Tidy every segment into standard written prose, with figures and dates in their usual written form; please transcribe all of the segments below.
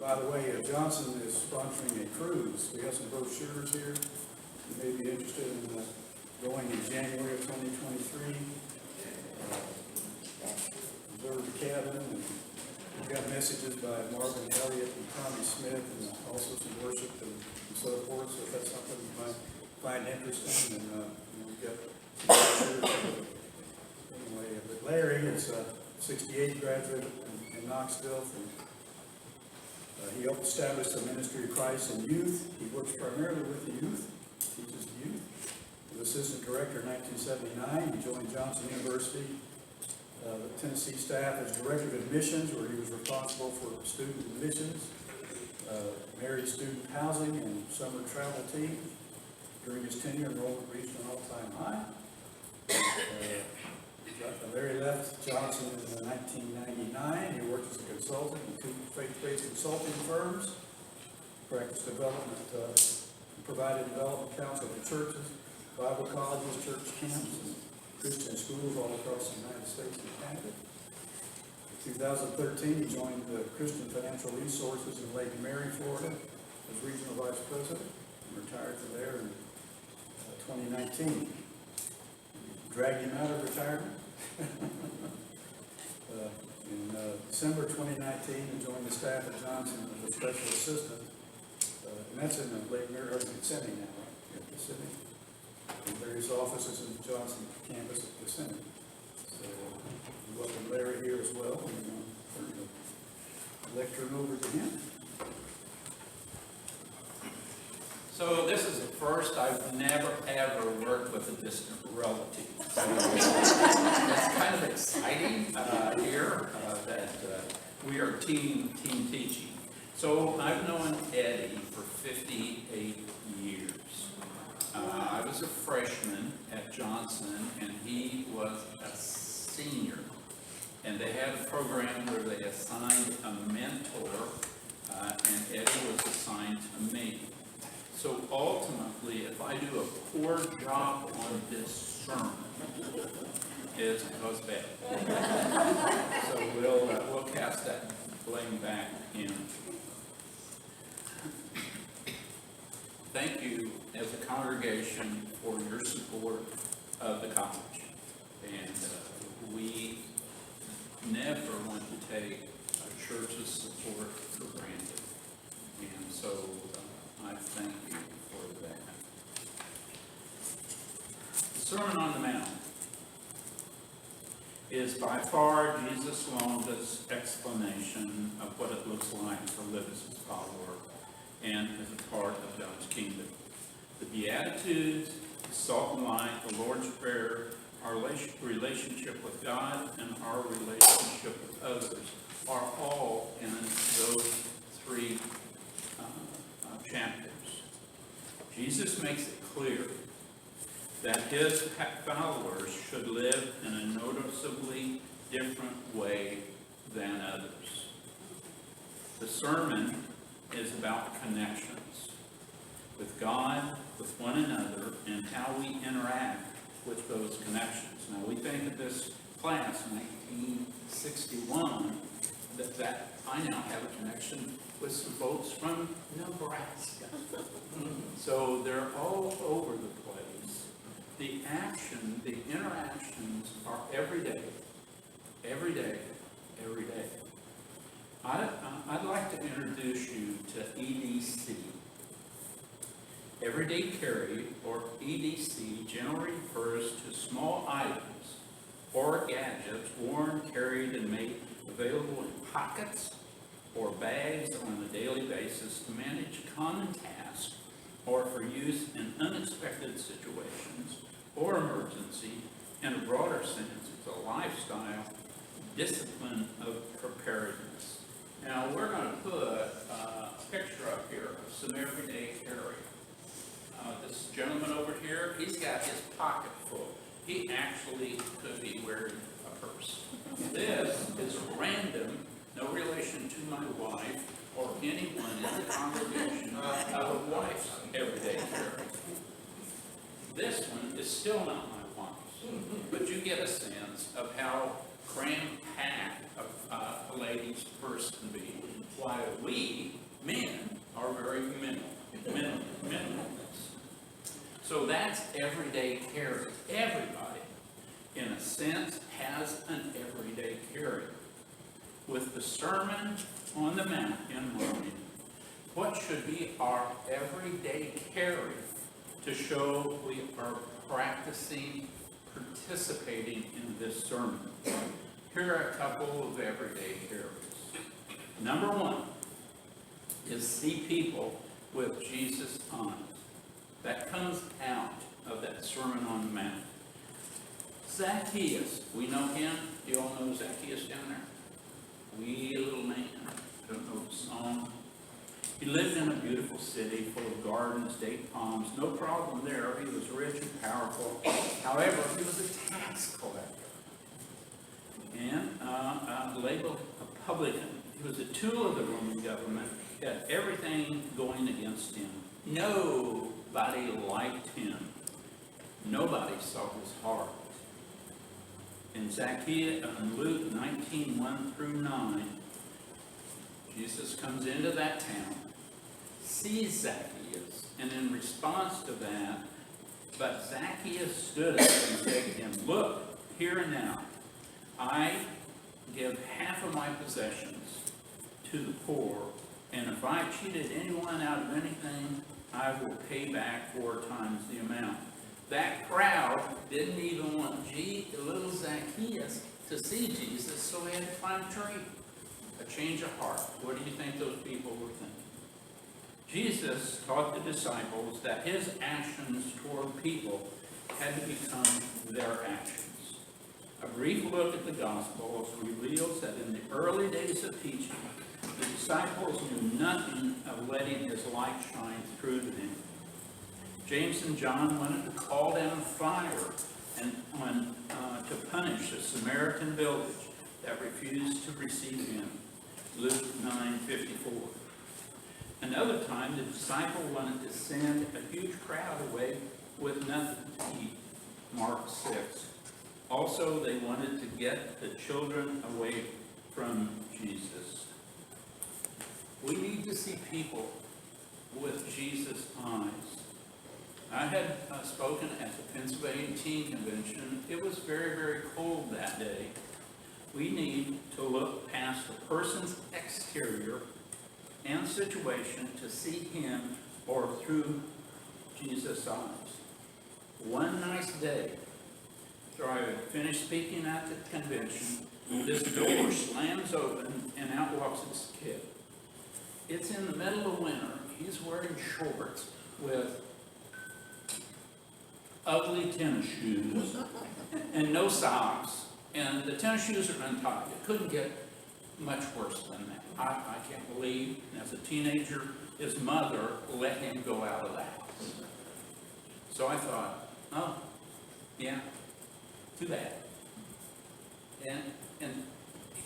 By the way, Johnson is sponsoring a cruise. We have some brochures here. You may be interested in going in January of 2023. Observe the cabin, and we've got messages by Marvin Elliott and Tommy Smith, and also some worship and so forth. So if that's something you might find interesting, and we've got some brochures. Anyway, but Larry is 68, graduate in Knoxville. He helped establish the Ministry of Christ in youth. He works primarily with the youth, teaches the youth. He was assistant director in 1979. He joined Johnson University, the Tennessee staff as director of admissions, where he was responsible for student admissions, married student housing, and summer travel team. During his tenure, enrollment reached an all-time high. Larry left Johnson in 1999. He worked as a consultant in 2 faith-based consulting firms, practiced development, provided development counsel to churches, Bible colleges, church camps, and Christian schools all across the United States and Canada. In 2013, he joined the Christian Financial Resources in Lake Mary, Florida, as regional vice president, and retired from there in 2019. Dragged him out of retirement. In December 2019, he joined the staff at Johnson as a special assistant, and that's in the Lake Mary, or Kissimmee now, right? Yeah, Kissimmee. In various offices in the Johnson campus at Kissimmee. So we welcome Larry here as well, and turn the lectern over to him. So this is the first. I've never ever worked with a distant relative. So it's kind of exciting here that we are team teaching. So I've known Eddie for 58 years. I was a freshman at Johnson, and he was a senior. And they had a program where they assigned a mentor, and Eddie was assigned to me. So ultimately, if I do a poor job on this sermon, it's because bad. So we'll cast that blame back in. Thank you as a congregation for your support of the college. And we never want to take a church's support for granted. And so I thank you for that. The Sermon on the Mount is by far Jesus' longest explanation of what it looks like to live as his follower and as a part of God's kingdom. The Beatitudes, the Salt and Light, the Lord's Prayer, our relationship with God, and our relationship with others are all in those 3 chapters. Jesus makes it clear that his followers should live in a noticeably different way than others. The sermon is about connections with God, with one another, and how we interact with those connections. Now, we think of this class, 1961, that I now have a connection with some folks from Nebraska. So they're all over the place. The action, the interactions are every day, every day, every day. I'd like to introduce you to EDC. Everyday Carry, or EDC, generally refers to small items or gadgets worn, carried, and made available in pockets or bags on a daily basis to manage common tasks or for use in unexpected situations or emergency. In a broader sense, it's a lifestyle discipline of preparedness. Now, we're going to put a picture up here of some everyday carry. This gentleman over here, he's got his pocket full. He actually could be wearing a purse. This is random, no relation to my wife or anyone in the congregation of a wife's everyday carry. This one is still not my wife's, but you get a sense of how cram-packed a lady's purse can be, while we Men are very minimal. So that's everyday carry. Everybody, in a sense, has an everyday carry. With the Sermon on the Mount in mind, what should be our everyday carry to show we are practicing, participating in this sermon? Here are a couple of everyday carries. Number one is see people with Jesus' eyes. That comes out of that Sermon on the Mount. Zacchaeus, we know him. You all know Zacchaeus down there? Wee little man. Don't know the song. He lived in a beautiful city full of gardens, date palms. No problem there. He was rich and powerful. However, he was a tax collector and labeled a publican. He was a tool of the Roman government. He had everything going against him. Nobody liked him. Nobody saw his heart. In Zacchaeus, Luke 19:1-9, Jesus comes into that town, sees Zacchaeus, and in response to that, but Zacchaeus stood up and said to him, "Look, here and now, I give half of my possessions to the poor, and if I cheated anyone out of anything, I will pay back 4 times the amount." That crowd didn't even want little Zacchaeus to see Jesus, so he had to climb a tree. A change of heart. What do you think those people were thinking? Jesus taught the disciples that his actions toward people had to become their actions. A brief look at the Gospels reveals that in the early days of teaching, the disciples knew nothing of letting his light shine through to them. James and John wanted to call down fire to punish the Samaritan village that refused to receive him. Luke 9:54. Another time, the disciple wanted to send a huge crowd away with nothing to eat. Mark 6. Also, they wanted to get the children away from Jesus. We need to see people with Jesus' eyes. I had spoken at the Pennsylvania Teen Convention. It was very, very cold that day. We need to look past a person's exterior and situation to see him or through Jesus' eyes. One nice day, after I had finished speaking at the convention, this door slams open and out walks this kid. It's in the middle of winter. He's wearing shorts with ugly tennis shoes and no socks, and the tennis shoes are untied. It couldn't get much worse than that. I can't believe, as a teenager, his mother let him go out of the house. So I thought, oh, yeah, too bad. And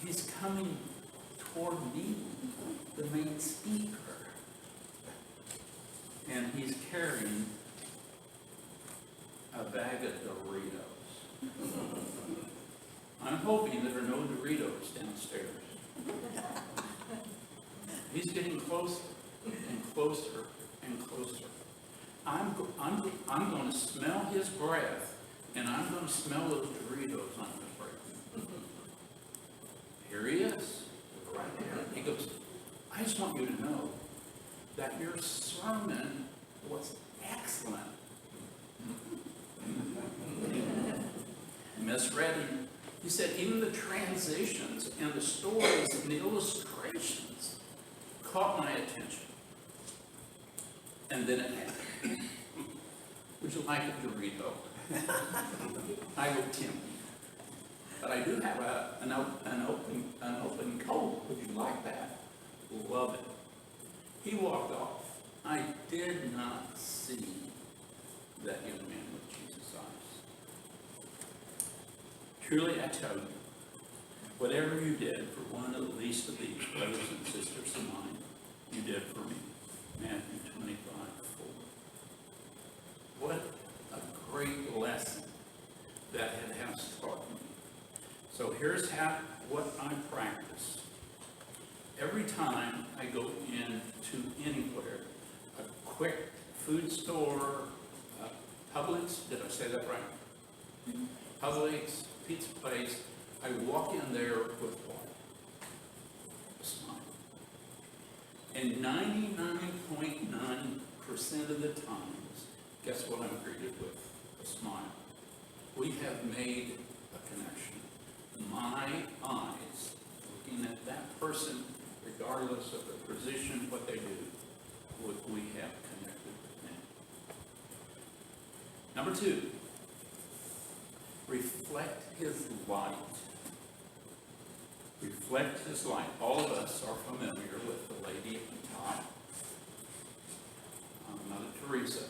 he's coming toward me, the main speaker, and he's carrying a bag of Doritos. I'm hoping there are no Doritos downstairs. He's getting closer and closer and closer. I'm going to smell his breath, and I'm going to smell those Doritos on his breath. Here he is, right there. He goes, "I just want you to know that your sermon was excellent." Misread him. He said even the transitions and the stories and the illustrations caught my attention. And then it happened. Would you like a Dorito? I will tempt you. But I do have an open coat. Would you like that? Love it. He walked off. I did not see that young man with Jesus' eyes. Truly, I tell you, whatever you did for one of the least of these brothers and sisters of mine, you did for me. Matthew 25:4. What a great lesson that has taught me. So here's what I practice. Every time I go into food store, Publix, did I say that right? Publix, pizza place, I walk in there with what? A smile. And 99.9% of the times, guess what I'm greeted with? A smile. We have made a connection. My eyes, looking at that person, regardless of their position, what they do, we have connected with them. Number 2, reflect his light. Reflect his light. All of us are familiar with the lady at the top, Mother Teresa.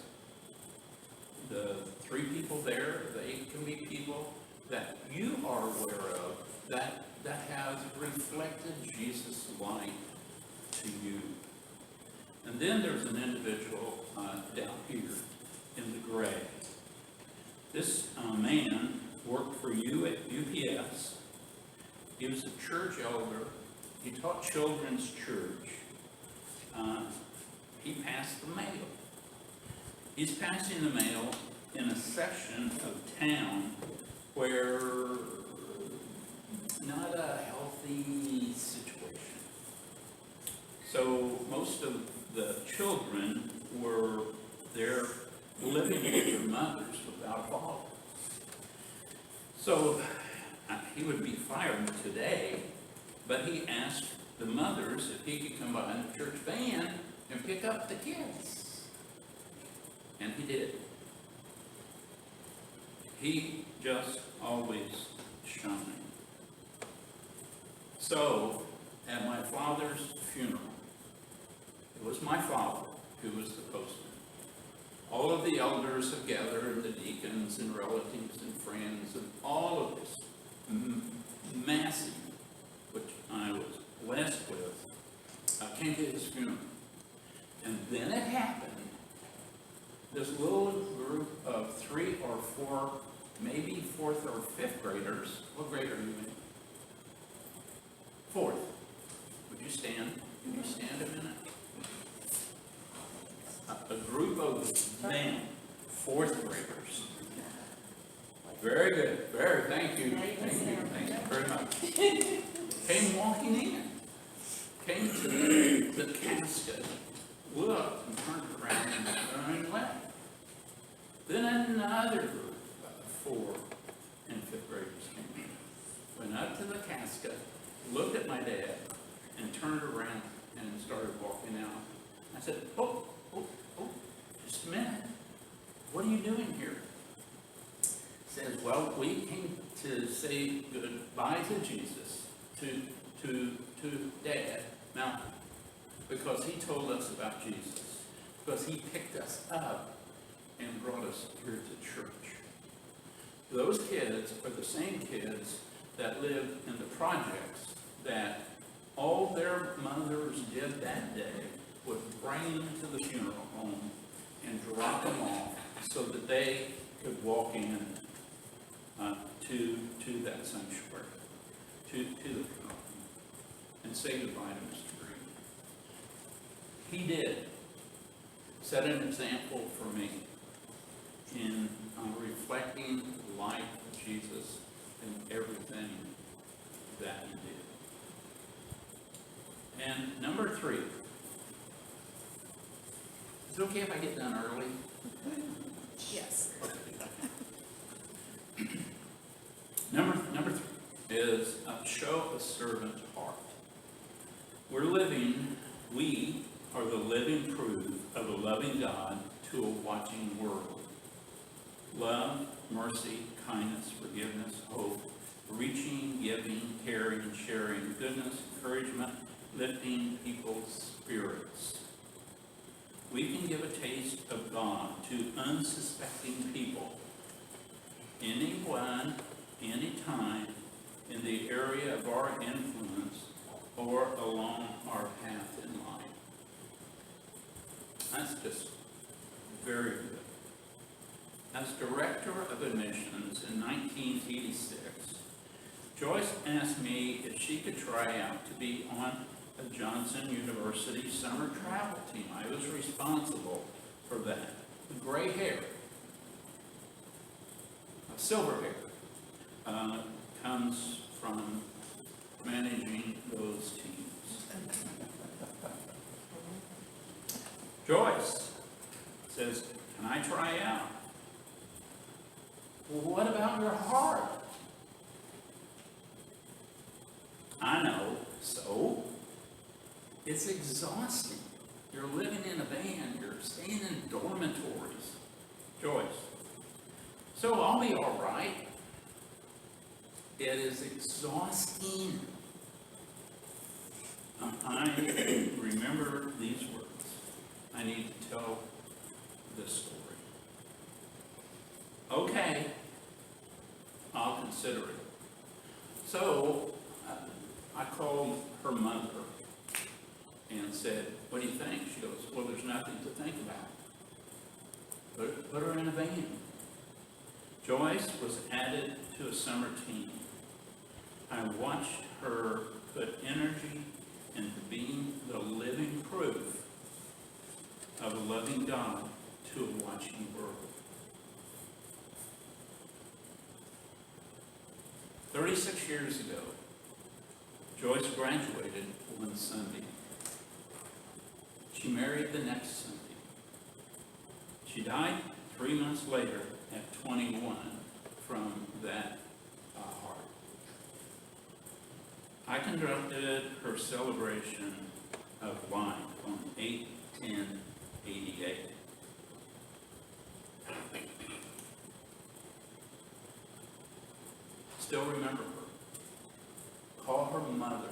The 3 people there, they can be people that you are aware of that has reflected Jesus' light to you. And then there's an individual down here in the gray. This man worked for you at UPS. He was a church elder. He taught children's church. He passed the mail. He's passing the mail in a section of town where not a healthy situation. So most of the children were there living with their mothers without a father. So he would be fired today, but he asked the mothers if he could come by in the church van and pick up the kids. And he did. He just always shined. So, at my father's funeral, it was my father who was the postman. All of the elders have gathered, and the deacons and relatives and friends, and all of this massive, which I was blessed with, came to his funeral. And then it happened. This little group of 3 or 4, maybe 4th or 5th graders. What grade are you in? 4th. Would you stand? Would you stand a minute? A group of them, 4th graders. Very good. Thank you very much. Came walking in. Came to the casket, looked and turned around and left. Then another group of 4th and 5th graders came in. Went up to the casket, looked at my dad, and turned around and started walking out. I said, oh, just a minute. What are you doing here? He says, well, we came to say goodbye to Jesus, to Dad, now, because he told us about Jesus, because he picked us up and brought us here to church. Those kids are the same kids that live in the projects that all their mothers did that day was bring them to the funeral home and drop them off so that they could walk in to that sanctuary, to the funeral home, and say goodbye to Mr. Green. He did set an example for me in reflecting the life of Jesus in everything that he did. And number 3, is it okay if I get done early? Yes. Number 3 is show a servant heart. We are the living proof of a loving God to a watching world. Love, mercy, kindness, forgiveness, hope, reaching, giving, caring, sharing, goodness, encouragement, lifting people's spirits. We can give a taste of God to unsuspecting people, anyone, anytime, in the area of our influence or along our path in life. That's just very good. As director of admissions in 1986, Joyce asked me if she could try out to be on a Johnson University summer travel team. I was responsible for that. The gray hair, silver hair, comes from managing those teams. Joyce says, can I try out? Well, what about your heart? I know, so it's exhausting. You're living in a van, you're staying in dormitories. Joyce, so I'll be all right. It is exhausting. I remember these words. I need to tell this story. Okay, I'll consider it. So I called her mother and said, what do you think? She goes, well, there's nothing to think about. Put her in a van. Joyce was added to a summer team. I watched her put energy into being the living proof of a loving God to a watching world. 36 years ago, Joyce graduated one Sunday. She married the next Sunday. She died 3 months later at 21 from that heart. I conducted her celebration of life on 8/10/88. Still remember her. Call her mother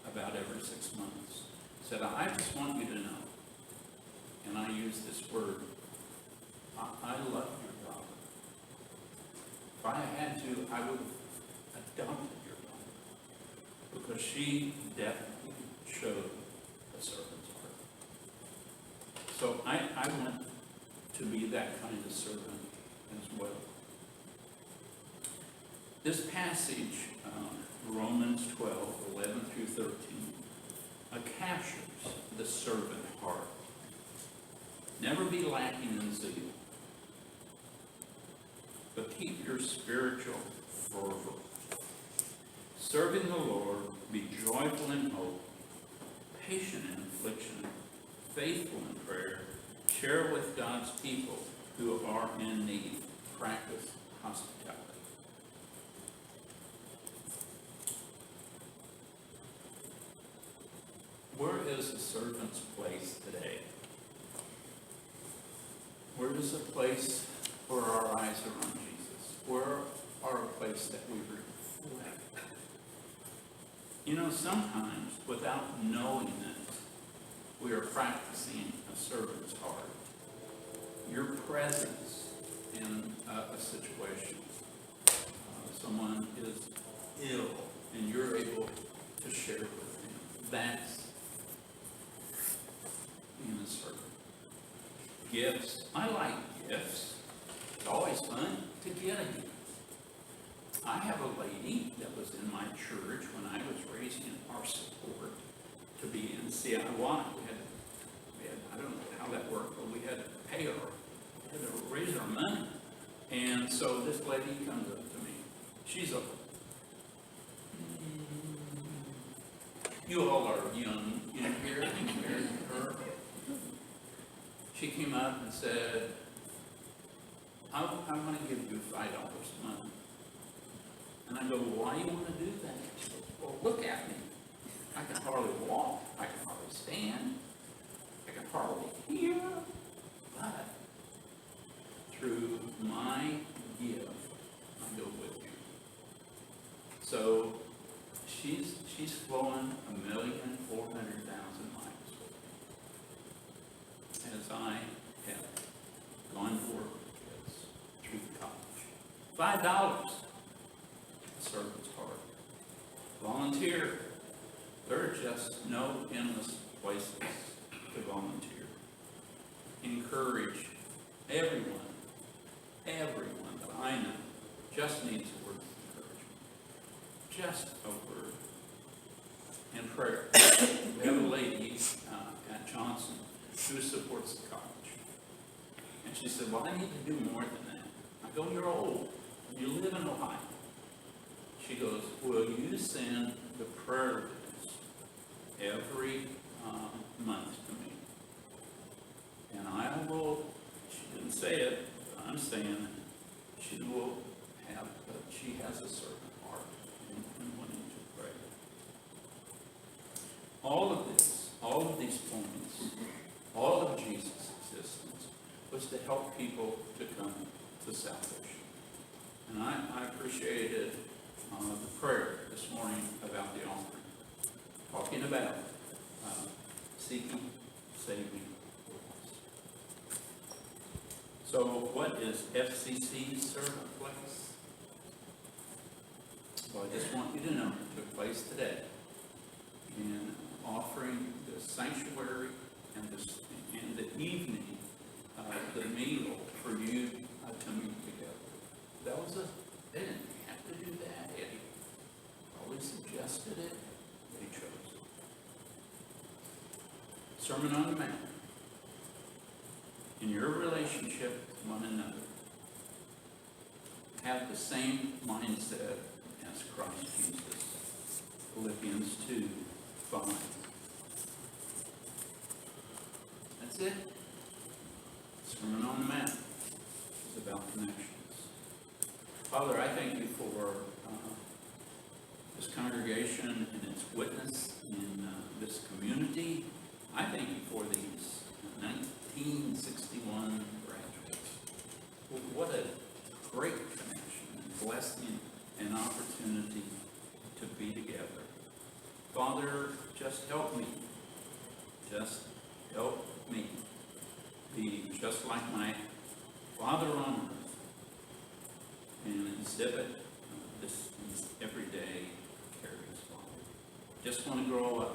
about every 6 months. Said, I just want you to know, and I use this word, I love your daughter. If I had to, I would have adopted your daughter, because she definitely showed a servant's heart. So I want to be that kind of servant as well. This passage, Romans 12:11-13, captures the servant heart. Never be lacking in zeal, but keep your spiritual fervor. Serving the Lord, be joyful in hope, patient in affliction, faithful in prayer, share with God's people who are in need, practice hospitality. Where is the servant's place today? Where is a place where our eyes are on Jesus? Where are a place that we reflect? You know, sometimes without knowing it, we are practicing a servant's heart. Your presence in a situation, someone is ill and you're able to share with them. That's being a servant. Gifts. I like gifts. It's always fun to get a gift. I have a lady that was in my church when I was raising our support to be in CIY. I don't know how that worked, but we had to pay her. We had to raise our money. And so this lady comes up to me. She's a, you all are young in here compared to her. She came up and said, I want to give you $5 a month. And I go, well, why do you want to do that? She goes, well, look at me. I can hardly walk. I can hardly stand. I can hardly hear. But through my gift, I go with you. So she's flown 1,400,000 miles as I have gone to work with kids through the college. $5. Servant's heart. Volunteer. There are just no endless places to volunteer. Encourage everyone that I know just needs a word of encouragement. Just a word. And prayer. We have a lady at Johnson who supports the college. And she said, well, I need to do more than that. I go, you're old. You live in Ohio. She goes, will you send the prayer list every month to me? And I will, she didn't say it, but I'm saying she will have, she has a certain heart in wanting to pray. All of these points, all of Jesus' existence was to help people to come to salvation. And I appreciated the prayer this morning about the offering, talking about seeking, saving the lost. So what is FCC's servant place? Well, I just want you to know it took place today in offering the sanctuary and the evening, the meal for you to meet together. That was they didn't have to do that, Eddie. Always suggested it, they chose it. Sermon on the Mount. In your relationship with one another, have the same mindset as Christ Jesus. Philippians 2:5. That's it. Sermon on the Mount is about connections. Father, I thank you for this congregation and its witness in this community. I thank you for these 1961 graduates. What a great connection and blessing and opportunity to be together. Father, just help me. Just help me be just like my Father on earth and exhibit this everyday care of His Father. Just want to grow up